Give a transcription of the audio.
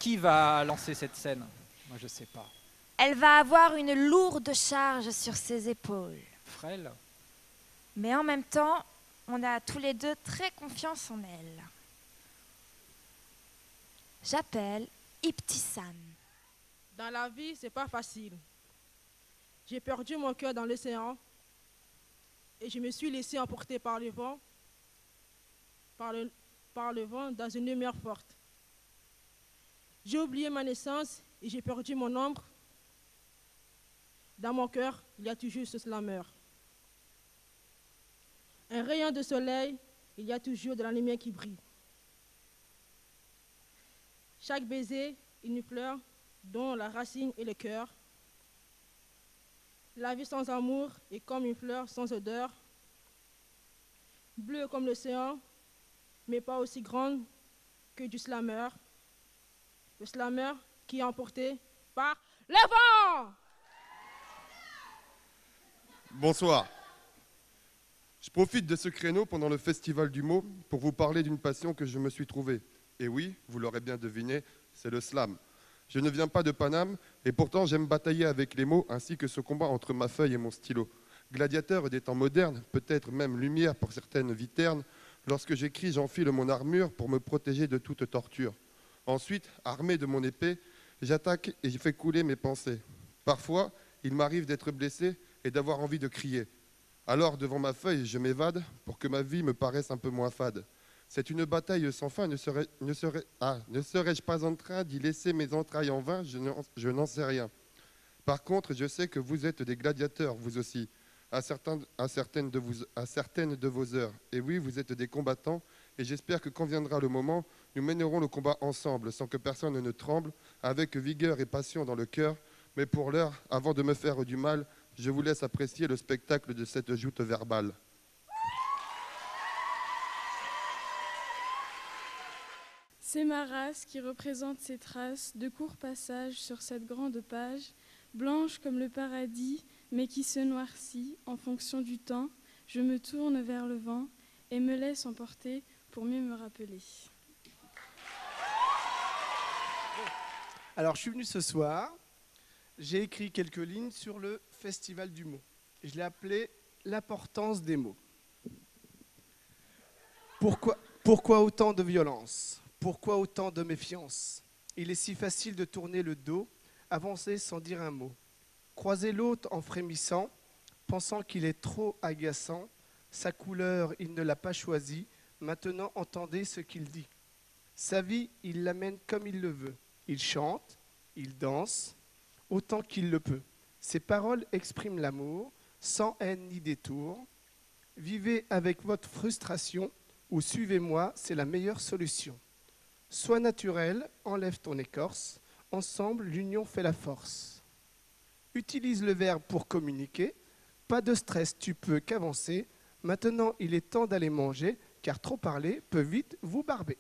Qui va lancer cette scène? Moi, je sais pas. Elle va avoir une lourde charge sur ses épaules. Frêle? Mais en même temps, on a tous les deux très confiance en elle. J'appelle Ibtissam. Dans la vie, c'est pas facile. J'ai perdu mon cœur dans l'océan et je me suis laissé emporter par le vent, par le vent dans une mer forte. J'ai oublié ma naissance et j'ai perdu mon ombre. Dans mon cœur, il y a toujours ce slammer. Un rayon de soleil, il y a toujours de la lumière qui brille. Chaque baiser, une fleur dont la racine est le cœur. La vie sans amour est comme une fleur sans odeur. Bleue comme l'océan, mais pas aussi grande que du slammer. Le slammer qui est emporté par le vent. Bonsoir. Je profite de ce créneau pendant le Festival du mot pour vous parler d'une passion que je me suis trouvée. Et oui, vous l'aurez bien deviné, c'est le slam. Je ne viens pas de Paname et pourtant j'aime batailler avec les mots ainsi que ce combat entre ma feuille et mon stylo. Gladiateur des temps modernes, peut-être même lumière pour certaines vies ternes, lorsque j'écris, j'enfile mon armure pour me protéger de toute torture. Ensuite, armé de mon épée, j'attaque et je fais couler mes pensées. Parfois, il m'arrive d'être blessé et d'avoir envie de crier. Alors, devant ma feuille, je m'évade pour que ma vie me paraisse un peu moins fade. C'est une bataille sans fin, ne serais-je pas en train d'y laisser mes entrailles en vain? Je n'en sais rien. Par contre, je sais que vous êtes des gladiateurs, vous aussi, à certaines de vos heures. Et oui, vous êtes des combattants, et j'espère que quand viendra le moment, nous mènerons le combat ensemble, sans que personne ne tremble, avec vigueur et passion dans le cœur. Mais pour l'heure, avant de me faire du mal, je vous laisse apprécier le spectacle de cette joute verbale. C'est ma race qui représente ces traces de courts passages sur cette grande page, blanche comme le paradis, mais qui se noircit en fonction du temps. Je me tourne vers le vent et me laisse emporter pour mieux me rappeler. Alors, je suis venu ce soir, j'ai écrit quelques lignes sur le Festival du mot. Je l'ai appelé « L'importance des mots ». Pourquoi autant de violence? Pourquoi autant de méfiance? Il est si facile de tourner le dos, avancer sans dire un mot. Croiser l'autre en frémissant, pensant qu'il est trop agaçant. Sa couleur, il ne l'a pas choisie. Maintenant, entendez ce qu'il dit. Sa vie, il l'amène comme il le veut. Il chante, il danse, autant qu'il le peut. Ses paroles expriment l'amour, sans haine ni détour. Vivez avec votre frustration ou suivez-moi, c'est la meilleure solution. Sois naturel, enlève ton écorce. Ensemble, l'union fait la force. Utilise le verbe pour communiquer. Pas de stress, tu peux qu'avancer. Maintenant, il est temps d'aller manger, car trop parler peut vite vous barber.